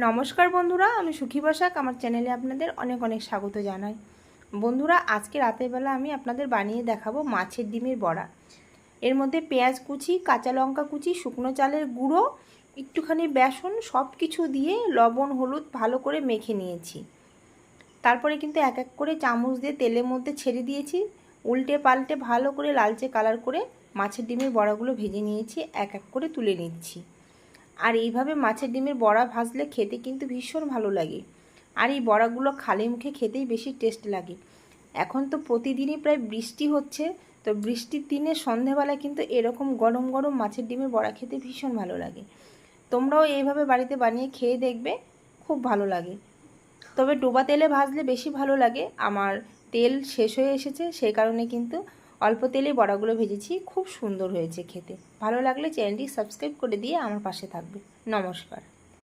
নমস্কার বন্ধুরা, আমি সুখী বসাক আমার চ্যানেলে আপনাদের অনেক অনেক স্বাগত জানাই। বন্ধুরা, আজকে রাতের বেলা আমি আপনাদের বানিয়ে দেখাবো মাছের ডিমের বড়া। এর মধ্যে পেঁয়াজ কুচি, কাঁচা লঙ্কা কুচি, শুকনো চালের গুঁড়ো, একটুখানি বেসন সব কিছু দিয়ে লবণ হলুদ ভালো করে মেখে নিয়েছি। তারপরে কিন্তু এক এক করে চামচ দিয়ে তেলের মধ্যে ছেড়ে দিয়েছি। উল্টে পাল্টে ভালো করে লালচে কালার করে মাছের ডিমের বড়াগুলো ভেজে নিয়েছি, এক এক করে তুলে নিচ্ছি। আর এইভাবে মাছের ডিমের বড়া ভাজলে খেতে কিন্তু ভীষণ ভালো লাগে। আর এই বড়াগুলো খালি মুখে খেতেই বেশি টেস্ট লাগে। এখন তো প্রতিদিনই প্রায় বৃষ্টি হচ্ছে, তো বৃষ্টির দিনে সন্ধেবেলায় কিন্তু এরকম গরম গরম মাছের ডিমের বড়া খেতে ভীষণ ভালো লাগে। তোমরাও এইভাবে বাড়িতে বানিয়ে খেয়ে দেখবে, খুব ভালো লাগে। তবে ডোবা তেলে ভাজলে বেশি ভালো লাগে। আমার তেল শেষ হয়ে এসেছে, সেই কারণে কিন্তু অল্প তেলেই বড়াগুলো ভেজেছি। খুব সুন্দর হয়েছে খেতে। ভালো লাগলে চ্যানেলটি সাবস্ক্রাইব করে দিয়ে আমার পাশে থাকবে। নমস্কার।